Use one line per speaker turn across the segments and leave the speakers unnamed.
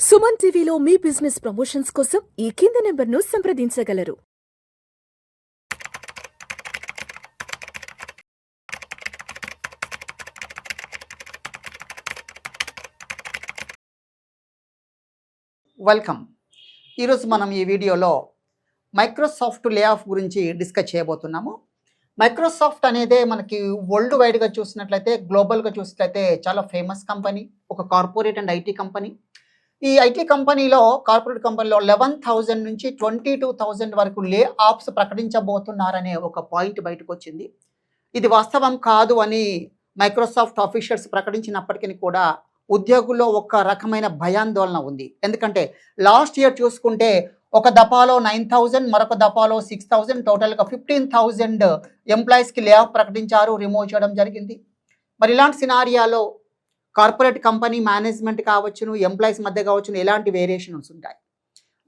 సుమన్ టీవీలో మీ business promotions కోసం ఈ కింది నెంబర్ను సంప్రదించగలరు.
వెల్కమ్. ఈరోజు మనం ఈ వీడియోలో మైక్రోసాఫ్ట్ లే ఆఫ్ గురించి డిస్కస్ చేయబోతున్నాము. మైక్రోసాఫ్ట్ అనేది మనకి వరల్డ్ వైడ్గా చూసినట్లయితే, గ్లోబల్గా చూసినట్లయితే చాలా ఫేమస్ కంపెనీ, ఒక కార్పొరేట్ అండ్ ఐటీ కంపెనీ. ఈ ఐటీ కంపెనీలో, కార్పొరేట్ కంపెనీలో 11,000 నుంచి 22,000 వరకు లే ఆఫ్స్ ప్రకటించబోతున్నారనే ఒక పాయింట్ బయటకు వచ్చింది. ఇది వాస్తవం కాదు అని మైక్రోసాఫ్ట్ ఆఫీషియల్స్ ప్రకటించినప్పటికీ కూడా ఉద్యోగుల్లో ఒక రకమైన భయాందోళన ఉంది. ఎందుకంటే లాస్ట్ ఇయర్ చూసుకుంటే ఒక దఫాలో 9,000, మరొక దఫాలో 6,000, టోటల్గా 15,000 ఎంప్లాయీస్కి లే ఆఫ్ ప్రకటించారు, రిమూవ్ చేయడం జరిగింది. మరి ఇలాంటి సినారియాలో కార్పొరేట్ కంపెనీ మేనేజ్మెంట్ కావచ్చును, ఎంప్లాయీస్ మధ్య కావచ్చును, ఎలాంటి వేరియేషన్స్ ఉంటాయి?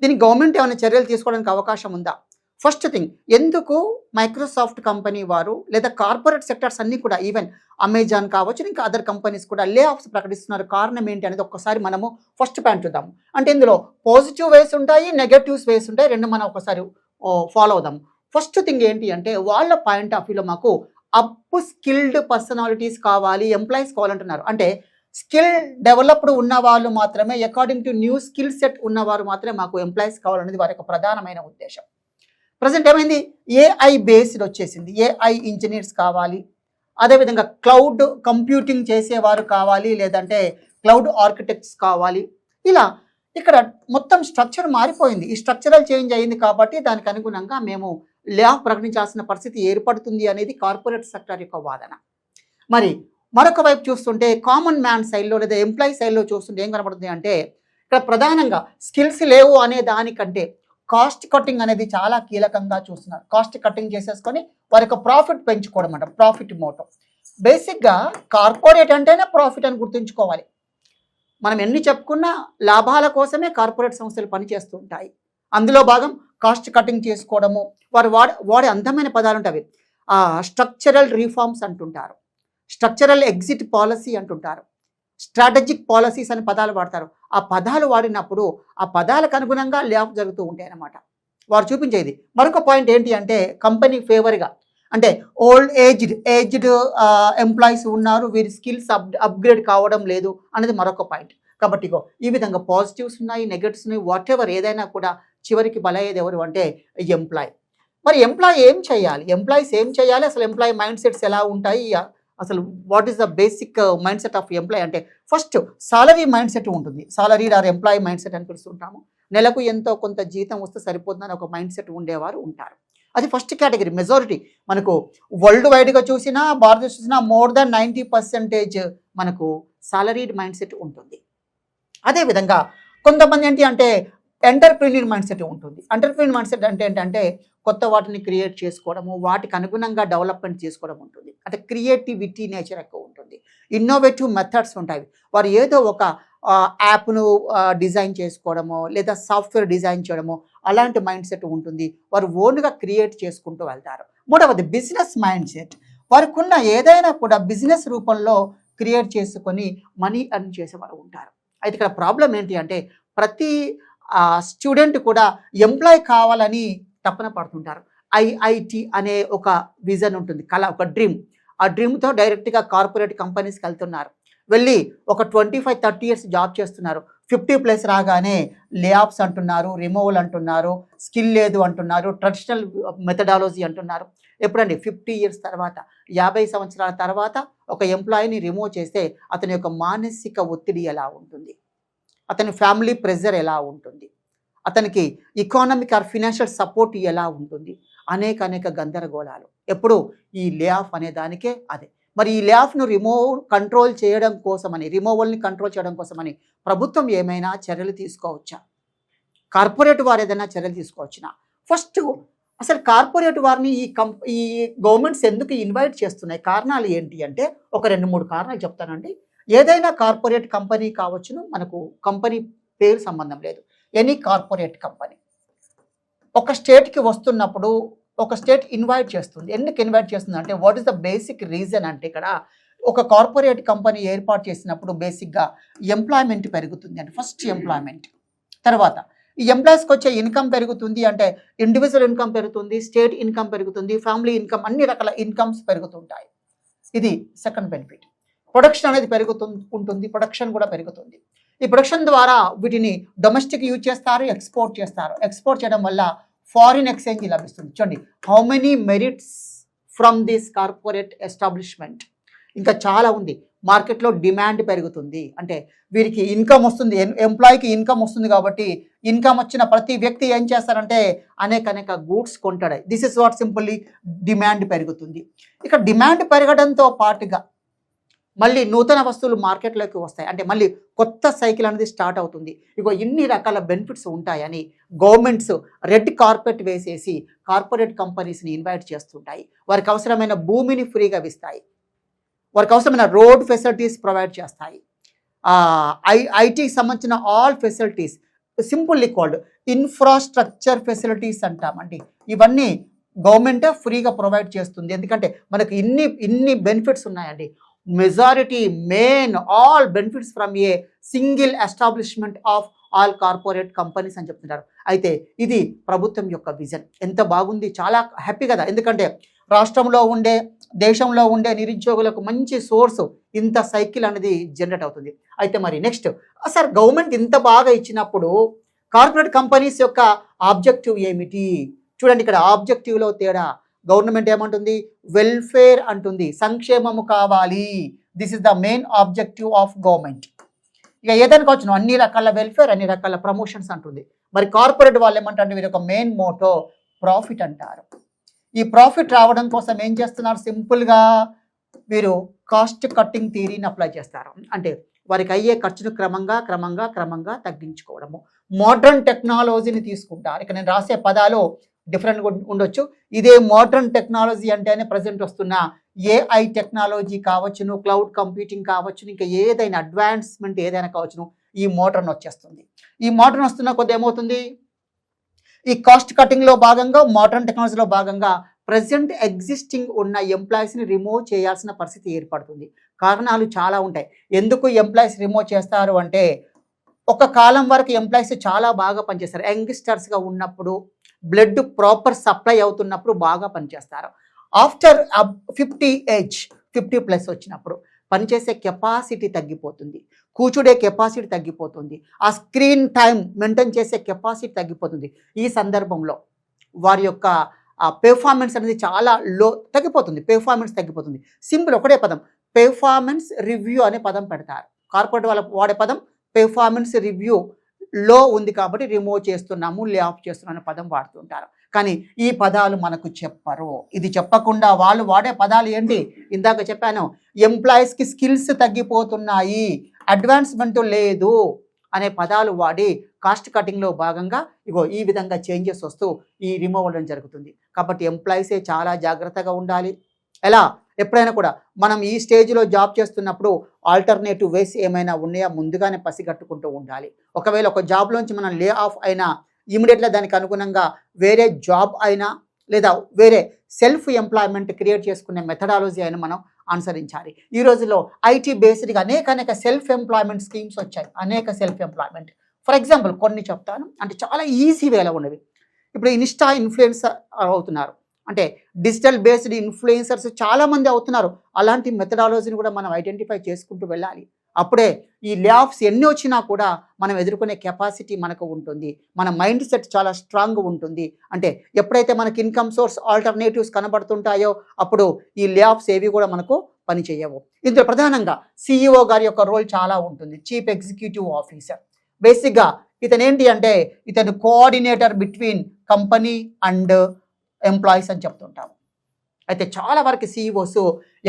దీనికి గవర్నమెంట్ ఏమైనా చర్యలు తీసుకోవడానికి అవకాశం ఉందా? ఫస్ట్ థింగ్, ఎందుకు మైక్రోసాఫ్ట్ కంపెనీ వారు లేదా కార్పొరేట్ సెక్టర్స్ అన్నీ కూడా, ఈవెన్ అమెజాన్ కావచ్చు, ఇంకా అదర్ కంపెనీస్ కూడా లే ఆఫ్స్ ప్రకటిస్తున్నారు? కారణం ఏంటి అనేది ఒక్కసారి మనము ఫస్ట్ పాయింట్ చూద్దాము. అంటే ఇందులో పాజిటివ్ వేస్ ఉంటాయి, నెగటివ్స్ వేస్ ఉంటాయి, రెండు మనం ఒకసారి ఫాలో అవుదాము. ఫస్ట్ థింగ్ ఏంటి అంటే, వాళ్ళ పాయింట్ ఆఫ్ వ్యూలో మాకు అప్ స్కిల్డ్ పర్సనాలిటీస్ కావాలి, ఎంప్లాయీస్ కావాలంటున్నారు. అంటే స్కిల్ డెవలప్డ్ ఉన్న వాళ్ళు మాత్రమే, according to new skill set ఉన్నవారు మాత్రమే మాకు ఎంప్లాయీస్ కావాలనేది వారి యొక్క ప్రధానమైన ఉద్దేశం. ప్రజెంట్ ఏమైంది, ఏఐ బేస్డ్ వచ్చేసింది. ఏఐ ఇంజనీర్స్ కావాలి, అదేవిధంగా క్లౌడ్ కంప్యూటింగ్ చేసేవారు కావాలి, లేదంటే క్లౌడ్ ఆర్కిటెక్ట్స్ కావాలి. ఇలా ఇక్కడ మొత్తం స్ట్రక్చర్ మారిపోయింది. ఈ స్ట్రక్చరల్ చేంజ్ అయింది కాబట్టి దానికి అనుగుణంగా మేము లే ఆఫ్ ప్రకటించాల్సిన పరిస్థితి ఏర్పడుతుంది అనేది కార్పొరేట్ సెక్టర్ యొక్క వాదన. మరి మరొక వైపు చూస్తుంటే కామన్ మ్యాన్ సైడ్లో లేదా ఎంప్లాయీ సైడ్లో చూస్తుంటే ఏం కనబడుతుంది అంటే, ఇక్కడ ప్రధానంగా స్కిల్స్ లేవు అనే దానికంటే కాస్ట్ కటింగ్ అనేది చాలా కీలకంగా చూస్తున్నారు. కాస్ట్ కటింగ్ చేసేసుకొని వారి యొక్క ప్రాఫిట్ పెంచుకోవడం అంట, ప్రాఫిట్ మోటో. బేసిక్గా కార్పొరేట్ అంటేనే ప్రాఫిట్ అని గుర్తుంచుకోవాలి. మనం ఎన్ని చెప్పుకున్నా లాభాల కోసమే కార్పొరేట్ సంస్థలు పనిచేస్తూ ఉంటాయి. అందులో భాగం కాస్ట్ కటింగ్ చేసుకోవడము. వారు వాడే అందమైన పదాలు ఉంటాయి. స్ట్రక్చరల్ రీఫార్మ్స్ అంటుంటారు, స్ట్రక్చరల్ ఎగ్జిట్ పాలసీ అంటుంటారు, స్ట్రాటజిక్ పాలసీస్ అని పదాలు వాడతారు. ఆ పదాలు వాడినప్పుడు ఆ పదాలకు అనుగుణంగా లే ఆఫ్ జరుగుతూ ఉంటాయి అన్నమాట. వారు చూపించేది మరొక పాయింట్ ఏంటి అంటే, కంపెనీ ఫేవర్గా, అంటే ఓల్డ్ ఏజ్డ్ ఎంప్లాయీస్ ఉన్నారు, వీరి స్కిల్స్ అప్గ్రేడ్ కావడం లేదు అనేది మరొక పాయింట్. కాబట్టి ఈ విధంగా పాజిటివ్స్ ఉన్నాయి, నెగటివ్స్ ఉన్నాయి, వాట్ ఎవర్ ఏదైనా కూడా చివరికి బలయ్యేది ఎవరు అంటే ఎంప్లాయీ. మరి ఎంప్లాయీ ఏం చేయాలి, ఎంప్లాయీస్ ఏం చేయాలి, అసలు ఎంప్లాయీ మైండ్ సెట్స్ ఎలా ఉంటాయి, అసలు what is the basic mindset of employee అంటే, ఫస్ట్ సాలరీ మైండ్ సెట్ ఉంటుంది. Salary or employee mindset అని పిలుస్తుంటాము. నెలకు ఎంతో కొంత జీతం వస్తే సరిపోతుందని ఒక మైండ్ సెట్ ఉండేవారు ఉంటారు. అది ఫస్ట్ కేటగిరీ. మెజారిటీ మనకు వరల్డ్ వైడ్గా చూసినా, భారతదేశం చూసినా మోర్ దాన్ 90% మనకు సాలరీడ్ మైండ్ సెట్ ఉంటుంది. అదేవిధంగా కొంతమంది ఏంటి అంటే ఎంటర్ప్రీనియర్ మైండ్ సెట్ ఉంటుంది. ఎంటర్ప్రీనియర్ మైండ్ సెట్ అంటే ఏంటంటే, కొత్త వాటిని క్రియేట్ చేసుకోవడము, వాటికి అనుగుణంగా డెవలప్మెంట్ చేసుకోవడం ఉంటుంది. అంటే క్రియేటివిటీ నేచర్ ఎక్కువ ఉంటుంది, ఇన్నోవేటివ్ మెథడ్స్ ఉంటాయి. వారు ఏదో ఒక యాప్ను డిజైన్ చేసుకోవడమో లేదా సాఫ్ట్వేర్ డిజైన్ చేయడమో అలాంటి మైండ్ సెట్ ఉంటుంది. వారు ఓన్గా క్రియేట్ చేసుకుంటూ వెళ్తారు. మూడవది బిజినెస్ మైండ్ సెట్. వారికి ఉన్న ఏదైనా కూడా బిజినెస్ రూపంలో క్రియేట్ చేసుకొని మనీ ఎర్న్ చేసేవారు ఉంటారు. అయితే ఇక్కడ ప్రాబ్లం ఏంటి అంటే, ప్రతి స్టూడెంట్ కూడా ఎంప్లాయ్ కావాలని తపన పడుతుంటారు. ఐఐటి అనే ఒక విజన్ ఉంటుంది, కళ, ఒక డ్రీమ్. ఆ డ్రీమ్తో డైరెక్ట్గా కార్పొరేట్ కంపెనీస్కి వెళ్తున్నారు. వెళ్ళి ఒక 25-30 ఇయర్స్ జాబ్ చేస్తున్నారు. 50+ రాగానే లే ఆఫ్స్ అంటున్నారు, రిమూవల్ అంటున్నారు, స్కిల్ లేదు అంటున్నారు, ట్రెడిషనల్ మెథడాలజీ అంటున్నారు. ఎప్పుడండి, 50 ఇయర్స్ తర్వాత, 50 సంవత్సరాల తర్వాత ఒక ఎంప్లాయీని రిమూవ్ చేస్తే అతని యొక్క మానసిక ఒత్తిడి ఎలా ఉంటుంది, అతని ఫ్యామిలీ ప్రెజర్ ఎలా ఉంటుంది, అతనికి ఎకానమిక్ ఆర్ ఫినాన్షియల్ సపోర్ట్ ఎలా ఉంటుంది, అనేక గందరగోళాలు. ఎప్పుడు ఈ లే ఆఫ్ అనే దానికే అదే. మరి ఈ లే ఆఫ్ను రిమూవల్ని కంట్రోల్ చేయడం కోసమని ప్రభుత్వం ఏమైనా చర్యలు తీసుకోవచ్చా? కార్పొరేట్ వారు ఏదైనా చర్యలు తీసుకోవచ్చునా? ఫస్ట్ అసలు కార్పొరేట్ వారిని ఈ గవర్నమెంట్స్ ఎందుకు ఇన్వైట్ చేస్తున్నాయి, కారణాలు ఏంటి అంటే, ఒక 2-3 కారణాలు చెప్తానండి. ఏదైనా కార్పొరేట్ కంపెనీ కావచ్చును, మనకు కంపెనీ పేరు సంబంధం లేదు, ఎనీ కార్పొరేట్ కంపెనీ ఒక స్టేట్కి వస్తున్నప్పుడు ఒక స్టేట్ ఇన్వైట్ చేస్తుంది. ఎందుకు ఇన్వైట్ చేస్తుంది అంటే, what is the basic reason అంటే, ఇక్కడ ఒక కార్పొరేట్ కంపెనీ ఏర్పాటు చేసినప్పుడు బేసిక్గా ఎంప్లాయ్మెంట్ పెరుగుతుంది అంటే ఫస్ట్ ఎంప్లాయ్మెంట్. తర్వాత ఈ ఎంప్లాయీస్కి వచ్చే ఇన్కమ్ పెరుగుతుంది అంటే ఇండివిజువల్ ఇన్కమ్ పెరుగుతుంది, స్టేట్ ఇన్కమ్ పెరుగుతుంది, ఫ్యామిలీ ఇన్కమ్, అన్ని రకాల ఇన్కమ్స్ పెరుగుతుంటాయి. ఇది సెకండ్ బెనిఫిట్. ప్రొడక్షన్ అనేది ఉంటుంది, ప్రొడక్షన్ కూడా పెరుగుతుంది. ఈ ప్రొడక్షన్ ద్వారా వీటిని డొమెస్టిక్ యూజ్ చేస్తారు, ఎక్స్పోర్ట్ చేస్తారు. ఎక్స్పోర్ట్ చేయడం వల్ల ఫారిన్ ఎక్స్చేంజ్ లభిస్తుంది. చూడండి how many merits from this corporate establishment. ఇంకా చాలా ఉంది. మార్కెట్లో డిమాండ్ పెరుగుతుంది అంటే వీరికి ఇన్కమ్ వస్తుంది, ఎంప్లాయీకి ఇన్కమ్ వస్తుంది కాబట్టి ఇన్కమ్ వచ్చిన ప్రతి వ్యక్తి ఏం చేస్తారంటే అనేక గూడ్స్ కొంటాడు. This is what simply demand పెరుగుతుంది. ఇక డిమాండ్ పెరగడంతో పాటుగా మళ్ళీ నూతన వస్తువులు మార్కెట్లోకి వస్తాయి అంటే మళ్ళీ కొత్త సైకిల్ అనేది స్టార్ట్ అవుతుంది. ఇగో ఇన్ని రకాల బెనిఫిట్స్ ఉంటాయని గవర్నమెంట్స్ రెడ్ కార్పెట్ వేసేసి కార్పొరేట్ కంపెనీస్ని ఇన్వైట్ చేస్తుంటాయి. వారికి అవసరమైన భూమిని ఫ్రీగా ఇస్తాయి, వారికి అవసరమైన రోడ్ ఫెసిలిటీస్ ప్రొవైడ్ చేస్తాయి. ఐటీకి సంబంధించిన all facilities simply called infrastructure facilities అంటామండి. ఇవన్నీ గవర్నమెంటే ఫ్రీగా ప్రొవైడ్ చేస్తుంది. ఎందుకంటే మనకు ఇన్ని బెనిఫిట్స్ ఉన్నాయండి. Majority main all benefits from a single establishment of all corporate companies అని చెప్తున్నారు. అయితే ఇది ప్రభుత్వం యొక్క విజన్. ఎంత బాగుంది, చాలా హ్యాపీ కదా. ఎందుకంటే రాష్ట్రంలో ఉండే దేశంలో ఉండే నిరుద్యోగులకు మంచి సోర్స్ ఇంత సైకిల్ అనేది జనరేట్ అవుతుంది. అయితే మరి నెక్స్ట్ సార్ గవర్నమెంట్ ఇంత బాగా ఇచ్చినప్పుడు కార్పొరేట్ కంపెనీస్ యొక్క ఆబ్జెక్టివ్ ఏమిటి? చూడండి ఇక్కడ ఆబ్జెక్టివ్లో తేడా. గవర్నమెంట్ ఏమంటుంది? వెల్ఫేర్ అంటుంది, సంక్షేమము కావాలి. This is the main objective of government. ఇక ఏదైనా కావచ్చు అన్ని రకాల వెల్ఫేర్, అన్ని రకాల ప్రమోషన్స్ అంటుంది. మరి కార్పొరేట్ వాళ్ళు ఏమంటారు? వీరి యొక్క మెయిన్ మోటో ప్రాఫిట్ అంటారు. ఈ ప్రాఫిట్ రావడం కోసం ఏం చేస్తున్నారు? సింపుల్గా వీరు కాస్ట్ కట్టింగ్ థియరీని అప్లై చేస్తారు. అంటే వారికి అయ్యే ఖర్చును క్రమంగా తగ్గించుకోవడము. మోడర్న్ టెక్నాలజీని తీసుకుంటారు. ఇక నేను రాసే పదాలు డిఫరెంట్గా ఉండొచ్చు. ఇదే మోడర్న్ టెక్నాలజీ అంటేనే ప్రజెంట్ వస్తున్న ఏఐ టెక్నాలజీ కావచ్చును, క్లౌడ్ కంప్యూటింగ్ కావచ్చును, ఇంకా ఏదైనా అడ్వాన్స్మెంట్ ఏదైనా కావచ్చును, ఈ మోడర్న్ వచ్చేస్తుంది. ఈ మోడర్న్ వస్తున్న కొద్ది ఏమవుతుంది? ఈ కాస్ట్ కటింగ్లో భాగంగా, మోడర్న్ టెక్నాలజీలో భాగంగా ప్రజెంట్ ఎగ్జిస్టింగ్ ఉన్న ఎంప్లాయీస్ని రిమూవ్ చేయాల్సిన పరిస్థితి ఏర్పడుతుంది. కారణాలు చాలా ఉంటాయి. ఎందుకు ఎంప్లాయీస్ రిమూవ్ చేస్తారు అంటే ఒక కాలం వరకు ఎంప్లాయీస్ చాలా బాగా పనిచేస్తారు. యంగ్స్టర్స్గా ఉన్నప్పుడు బ్లడ్ ప్రాపర్ సప్లై అవుతున్నప్పుడు బాగా పనిచేస్తారు. ఆఫ్టర్ 50+ వచ్చినప్పుడు పనిచేసే కెపాసిటీ తగ్గిపోతుంది, కూర్చుడే కెపాసిటీ తగ్గిపోతుంది, ఆ స్క్రీన్ టైం మెయింటైన్ చేసే కెపాసిటీ తగ్గిపోతుంది. ఈ సందర్భంలో వారి యొక్క పెర్ఫార్మెన్స్ అనేది చాలా పెర్ఫార్మెన్స్ తగ్గిపోతుంది. సింపుల్ ఒకటే పదం, పెర్ఫార్మెన్స్ రివ్యూ అనే పదం పెడతారు. కార్పొరేట్ వాళ్ళ వాడే పదం పెర్ఫార్మెన్స్ రివ్యూ లో ఉంది కాబట్టి రిమూవ్ చేస్తున్నాము, లే ఆఫ్ చేస్తున్నాము అనే పదం వాడుతుంటారు. కానీ ఈ పదాలు మనకు చెప్పరు. ఇది చెప్పకుండా వాళ్ళు వాడే పదాలు ఏంటి? ఇందాక చెప్పాను, ఎంప్లాయీస్కి స్కిల్స్ తగ్గిపోతున్నాయి, అడ్వాన్స్మెంట్ లేదు అనే పదాలు వాడి కాస్ట్ కటింగ్లో భాగంగా ఈ విధంగా చేంజెస్ వస్తూ ఈ రిమూవ్ అవ్వడం జరుగుతుంది. కాబట్టి ఎంప్లాయీసే చాలా జాగ్రత్తగా ఉండాలి. ఎలా? ఎప్పుడైనా కూడా మనం ఈ స్టేజ్లో జాబ్ చేస్తున్నప్పుడు ఆల్టర్నేటివ్ వేస్ ఏమైనా ఉన్నాయా ముందుగానే పసిగట్టుకుంటూ ఉండాలి. ఒకవేళ ఒక జాబ్లోంచి మనం లే ఆఫ్ అయినా ఇమీడియట్గా దానికి అనుగుణంగా వేరే జాబ్ అయినా లేదా వేరే సెల్ఫ్ ఎంప్లాయ్మెంట్ క్రియేట్ చేసుకునే మెథడాలజీ అయినా మనం అనుసరించాలి. ఈ రోజుల్లో ఐటీ బేస్డ్గా అనేక సెల్ఫ్ ఎంప్లాయ్మెంట్ స్కీమ్స్ వచ్చాయి. అనేక సెల్ఫ్ ఎంప్లాయ్మెంట్ ఫర్ ఎగ్జాంపుల్ కొన్ని చెప్తాను, అంటే చాలా ఈజీ వేలో ఉన్నవి. ఇప్పుడు ఇన్స్టా ఇన్ఫ్లుయెన్సర్ అవుతున్నారు, అంటే డిజిటల్ బేస్డ్ ఇన్ఫ్లుయెన్సర్స్ చాలామంది అవుతున్నారు. అలాంటి మెథడాలజీని కూడా మనం ఐడెంటిఫై చేసుకుంటూ వెళ్ళాలి. అప్పుడే ఈ లే ఆఫ్స్ ఎన్ని వచ్చినా కూడా మనం ఎదుర్కొనే కెపాసిటీ మనకు ఉంటుంది, మన మైండ్ సెట్ చాలా స్ట్రాంగ్ ఉంటుంది. అంటే ఎప్పుడైతే మనకి ఇన్కమ్ సోర్స్ ఆల్టర్నేటివ్స్ కనబడుతుంటాయో అప్పుడు ఈ లే ఆఫ్స్ ఏవి కూడా మనకు పని చేయవు. ఇందులో ప్రధానంగా సిఇఓ గారి యొక్క రోల్ చాలా ఉంటుంది, చీఫ్ ఎగ్జిక్యూటివ్ ఆఫీసర్. బేసిక్గా ఇతను ఏంటి అంటే ఇతను coordinator between company and employees అని చెప్తుంటాము. అయితే చాలా వరకు సిఇఓస్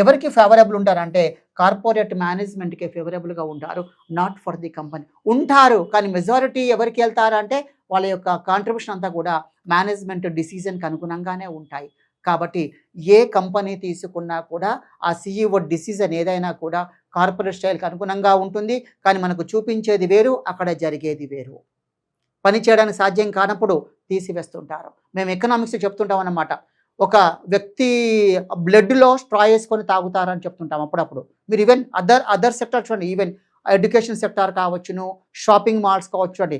ఎవరికి ఫేవరబుల్ ఉంటారంటే కార్పొరేట్ మేనేజ్మెంట్కి ఫేవరబుల్గా ఉంటారు, నాట్ ఫర్ ది కంపెనీ ఉంటారు. కానీ మెజారిటీ ఎవరికి వెళ్తారంటే వాళ్ళ యొక్క కాంట్రిబ్యూషన్ అంతా కూడా మేనేజ్మెంట్ డిసిజన్కి అనుగుణంగానే ఉంటాయి. కాబట్టి ఏ కంపెనీ తీసుకున్నా కూడా ఆ సిఇఓ డిసిజన్ ఏదైనా కూడా కార్పొరేట్ స్టైల్కి అనుగుణంగా ఉంటుంది. కానీ మనకు చూపించేది వేరు, అక్కడ జరిగేది వేరు. పని చేయడానికి సాధ్యం కానప్పుడు తీసివేస్తుంటారు. మేము ఎకనామిక్స్ చెప్తుంటాం అన్నమాట. ఒక వ్యక్తి బ్లడ్లో స్ట్రా వేసుకొని తాగుతారని చెప్తుంటాం అప్పుడప్పుడు. మీరు ఈవెన్ అదర్ సెక్టర్ చూడండి, ఈవెన్ ఎడ్యుకేషన్ సెక్టార్ కావచ్చును, షాపింగ్ మాల్స్ కావచ్చు అండి,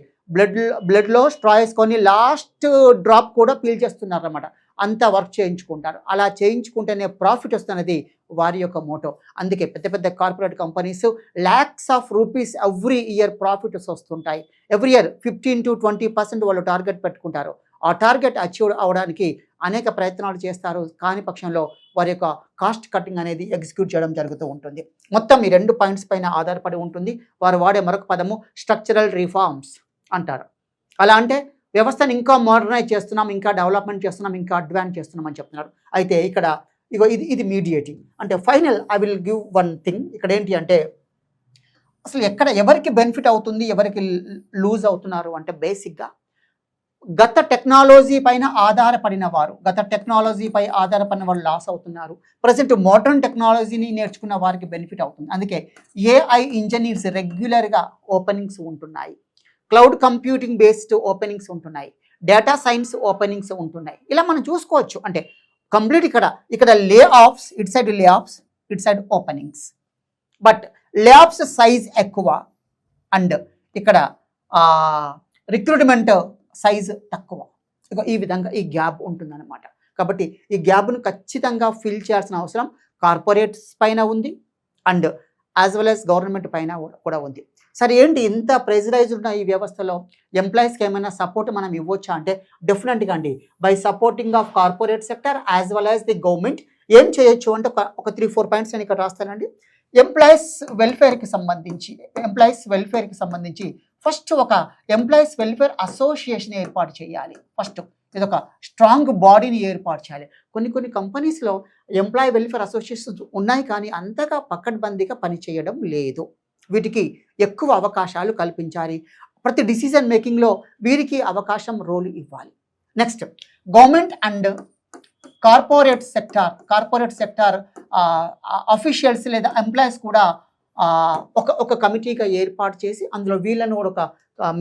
బ్లడ్లో స్ట్రా వేసుకొని లాస్ట్ డ్రాప్ కూడా పీల్ చేస్తున్నారు అనమాట. అంత వర్క్ చేయించుకుంటారు. అలా చేయించుకుంటేనే ప్రాఫిట్ వస్తున్నది వారి యొక్క మోటో. అందుకే పెద్ద పెద్ద corporate companies lakhs of rupees every year profits వస్తుంటాయి. ఎవ్రీ ఇయర్ 15 to 20% వాళ్ళు టార్గెట్ పెట్టుకుంటారు. ఆ టార్గెట్ అచీవ్ అవడానికి అనేక ప్రయత్నాలు చేస్తారు. కాని పక్షంలో వారి యొక్క కాస్ట్ కటింగ్ అనేది ఎగ్జిక్యూట్ చేయడం జరుగుతూ ఉంటుంది. మొత్తం ఈ 2 పాయింట్స్ పైన ఆధారపడి ఉంటుంది. వారు వాడే మరొక పదము స్ట్రక్చరల్ రిఫార్మ్స్ అంటారు. అలా అంటే వ్యవస్థను ఇంకా మోడర్నైజ్ చేస్తున్నాం, ఇంకా డెవలప్మెంట్ చేస్తున్నాం, ఇంకా అడ్వాన్స్ చేస్తున్నాం అని చెప్తున్నారు. అయితే ఇక్కడ ఇగో ఇది మీడియేటింగ్ అంటే final. I will give one thing. ఇక్కడ ఏంటి అంటే అసలు ఎవరికి బెనిఫిట్ అవుతుంది, ఎవరికి లూజ్ అవుతున్నారు అంటే బేసిక్గా గత టెక్నాలజీపై ఆధారపడిన వారు లాస్ అవుతున్నారు. ప్రజెంట్ మోడర్న్ టెక్నాలజీని నేర్చుకున్న వారికి బెనిఫిట్ అవుతుంది. అందుకే ఏఐ ఇంజనీర్స్ రెగ్యులర్గా ఓపెనింగ్స్ ఉంటున్నాయి. క్లౌడ్ కంప్యూటింగ్ బేస్డ్ ఓపెనింగ్స్ ఉంటున్నాయి. డేటా సైన్స్ ఓపెనింగ్స్ ఉంటున్నాయి. ఇలా మనం చూసుకోవచ్చు. అంటే కంప్లీట్ ఇక్కడ లే offs, it side openings. But లే ఆఫ్స్ సైజ్ ఎక్కువ అండ్ ఇక్కడ రిక్రూట్మెంట్ సైజ్ తక్కువ. ఈ విధంగా ఈ గ్యాప్ ఉంటుందన్నమాట. కాబట్టి ఈ గ్యాప్ను ఖచ్చితంగా ఫిల్ చేయాల్సిన అవసరం కార్పొరేట్స్ పైన ఉంది and as well as government పైన కూడా ఉంది. సరే ఏంటి ఇంత ప్రెజరైజ్ ఉన్న ఈ వ్యవస్థలో ఎంప్లాయీస్కి ఏమైనా సపోర్ట్ మనం ఇవ్వచ్చా అంటే డెఫినెట్గా అండి. By supporting of corporate sector as well as the government ఏం చేయొచ్చు అంటే ఒక 3-4 పాయింట్స్ నేను ఇక్కడ రాస్తానండి. ఎంప్లాయీస్ వెల్ఫేర్కి సంబంధించి ఫస్ట్ ఒక ఎంప్లాయీస్ వెల్ఫేర్ అసోసియేషన్ ఏర్పాటు చేయాలి. ఫస్ట్ ఇది ఒక స్ట్రాంగ్ బాడీని ఏర్పాటు చేయాలి. కొన్ని కంపెనీస్లో ఎంప్లాయీ వెల్ఫేర్ అసోసియేషన్స్ ఉన్నాయి, కానీ అంతగా పకడ్బందీగా పనిచేయడం లేదు. వీటికి ఎక్కువ అవకాశాలు కల్పించాలి. ప్రతి డిసిజన్ మేకింగ్లో వీరికి అవకాశం రోల్ ఇవ్వాలి. Next government and corporate sector officials లేదా ఎంప్లాయీస్ కూడా ఒక కమిటీగా ఏర్పాటు చేసి అందులో వీళ్ళను కూడా ఒక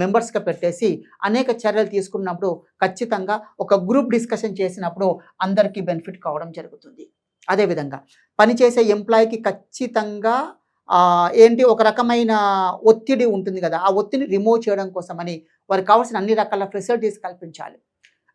మెంబర్స్గా పెట్టేసి అనేక చర్యలు తీసుకున్నప్పుడు ఖచ్చితంగా ఒక గ్రూప్ డిస్కషన్ చేసినప్పుడు అందరికీ బెనిఫిట్ కావడం జరుగుతుంది. అదేవిధంగా పనిచేసే ఎంప్లాయీకి ఖచ్చితంగా ఒక రకమైన ఒత్తిడి ఉంటుంది కదా, ఆ ఒత్తిడిని రిమూవ్ చేయడం కోసమని వారికి కావాల్సిన అన్ని రకాల ఫెసిలిటీస్ కల్పించాలి.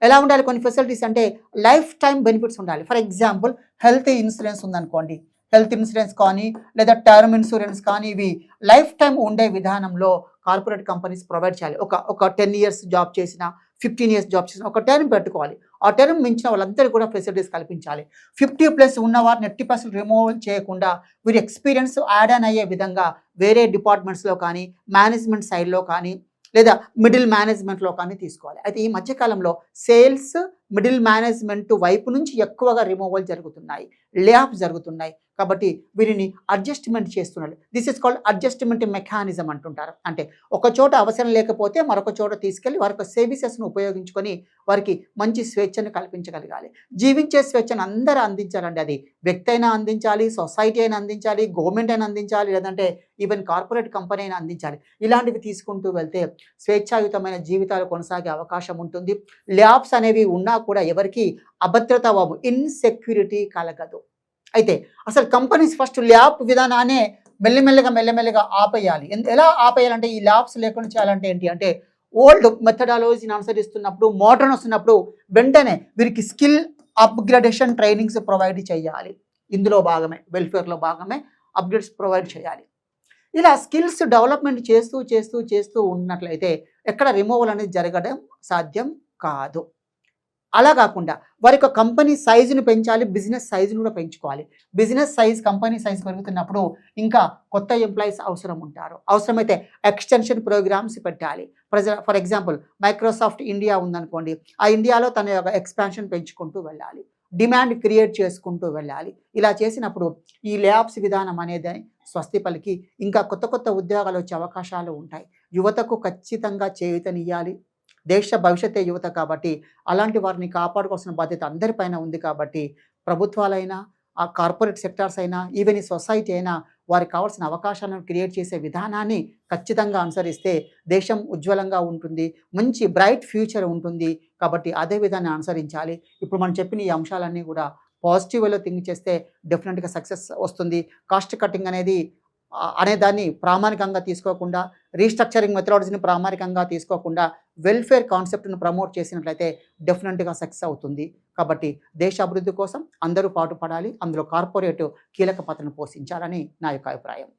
ఎలా ఉండాలి? కొన్ని ఫెసిలిటీస్ అంటే లైఫ్ టైం బెనిఫిట్స్ ఉండాలి. ఫర్ ఎగ్జాంపుల్ హెల్త్ ఇన్సూరెన్స్ ఉందనుకోండి, హెల్త్ ఇన్సూరెన్స్ కానీ లేదా టర్మ్ ఇన్సూరెన్స్ కానీ ఇవి లైఫ్ టైం ఉండే విధానంలో కార్పొరేట్ కంపెనీస్ ప్రొవైడ్ చేయాలి. ఒక 10 years జాబ్ చేసిన, 15 years జాబ్ చేసిన ఒక టర్మ్ పెట్టుకోవాలి. ఆ టర్మ్ మించిన వాళ్ళందరికీ కూడా ఫెసిలిటీస్ కల్పించాలి. 50+ ఉన్న వారిని 80% రిమూవ్ చేయకుండా వీరి ఎక్స్పీరియన్స్ యాడ్ ఆన్ అయ్యే విధంగా వేరే డిపార్ట్మెంట్స్లో కానీ మేనేజ్మెంట్ సైడ్లో కానీ లేదా మిడిల్ మేనేజ్మెంట్లో కానీ తీసుకోవాలి. అయితే ఈ మధ్యకాలంలో సేల్స్ మిడిల్ మేనేజ్మెంట్ వైపు నుంచి ఎక్కువగా రిమూవల్ జరుగుతున్నాయి, లే ఆఫ్ జరుగుతున్నాయి. కాబట్టి వీరిని అడ్జస్ట్మెంట్ చేస్తున్నారు. This is called adjustment mechanism అంటుంటారు. అంటే ఒక చోట అవసరం లేకపోతే మరొక చోట తీసుకెళ్ళి వారి సర్వీసెస్ను ఉపయోగించుకొని వారికి మంచి స్వేచ్ఛను కల్పించగలగాలి. జీవించే స్వేచ్ఛను అందరూ అందించాలండి. అది వ్యక్తి అయినా అందించాలి, సొసైటీ అయినా అందించాలి, గవర్నమెంట్ అయినా అందించాలి, లేదంటే ఈవెన్ కార్పొరేట్ కంపెనీ అయినా అందించాలి. ఇలాంటివి తీసుకుంటూ వెళ్తే స్వేచ్ఛాయుతమైన జీవితాలు కొనసాగే అవకాశం ఉంటుంది. ల్యాబ్స్ అనేవి ఉన్నా కూడా ఎవరికి అభద్రత ఇన్సెక్యూరిటీ కలగదు. అయితే అసలు కంపెనీస్ ఫస్ట్ ల్యాబ్ విధానాన్ని మెల్లమెల్లగా ఆపేయాలి. ఎలా ఆపేయాలంటే ఈ ల్యాబ్స్ లేకుండా చేయాలంటే ఏంటి అంటే ఓల్డ్ మెథడాలజీని అనుసరిస్తున్నప్పుడు, మోడర్న్ వస్తున్నప్పుడు వెంటనే వీరికి స్కిల్ అప్గ్రేడేషన్ ట్రైనింగ్స్ ప్రొవైడ్ చేయాలి. ఇందులో భాగమే, వెల్ఫేర్లో భాగమే అప్గ్రేడ్స్ ప్రొవైడ్ చేయాలి. ఇలా స్కిల్స్ డెవలప్మెంట్ చేస్తూ ఉన్నట్లయితే ఎక్కడ రిమూవల్ అనేది జరగడం సాధ్యం కాదు. అలా కాకుండా వారి యొక్క కంపెనీ సైజును పెంచాలి, బిజినెస్ సైజును కూడా పెంచుకోవాలి. బిజినెస్ సైజ్, కంపెనీ సైజ్ పెరుగుతున్నప్పుడు ఇంకా కొత్త ఎంప్లాయీస్ అవసరం ఉంటారు. అవసరమైతే ఎక్స్టెన్షన్ ప్రోగ్రామ్స్ పెట్టాలి. ఫర్ ఎగ్జాంపుల్ మైక్రోసాఫ్ట్ ఇండియా ఉందనుకోండి, ఆ ఇండియాలో తన యొక్క ఎక్స్పాన్షన్ పెంచుకుంటూ వెళ్ళాలి, డిమాండ్ క్రియేట్ చేసుకుంటూ వెళ్ళాలి. ఇలా చేసినప్పుడు ఈ లేఆఫ్స్ విధానం అనేది స్వస్తి పలికి ఇంకా కొత్త ఉద్యోగాలు వచ్చే అవకాశాలు ఉంటాయి. యువతకు ఖచ్చితంగా చేయూతనియ్యాలి. దేశ భవిష్యత్తే యువత కాబట్టి అలాంటి వారిని కాపాడుకోవాల్సిన బాధ్యత అందరిపైన ఉంది. కాబట్టి ప్రభుత్వాలైనా, ఆ కార్పొరేట్ సెక్టార్స్ అయినా, ఈవెన్ ఈ సొసైటీ అయినా వారికి కావాల్సిన అవకాశాలను క్రియేట్ చేసే విధానాన్ని ఖచ్చితంగా అనుసరిస్తే దేశం ఉజ్వలంగా ఉంటుంది, మంచి బ్రైట్ ఫ్యూచర్ ఉంటుంది. కాబట్టి అదే విధాన్ని అనుసరించాలి. ఇప్పుడు మనం చెప్పిన ఈ అంశాలన్నీ కూడా పాజిటివ్ వేలో థింక్ చేస్తే డెఫినెట్గా సక్సెస్ వస్తుంది. కాస్ట్ కటింగ్ అనే దాన్ని ప్రామాణికంగా తీసుకోకుండా, రీస్ట్రక్చరింగ్ మెథడాలజీని ప్రామాణికంగా తీసుకోకుండా వెల్ఫేర్ కాన్సెప్ట్ను ప్రమోట్ చేసినట్లయితే డెఫినెట్గా సక్సెస్ అవుతుంది. కాబట్టి దేశ అభివృద్ధి కోసం అందరూ పాటుపడాలి. అందులో కార్పొరేట్ కీలక పాత్రను పోషించాలని నా యొక్క అభిప్రాయం.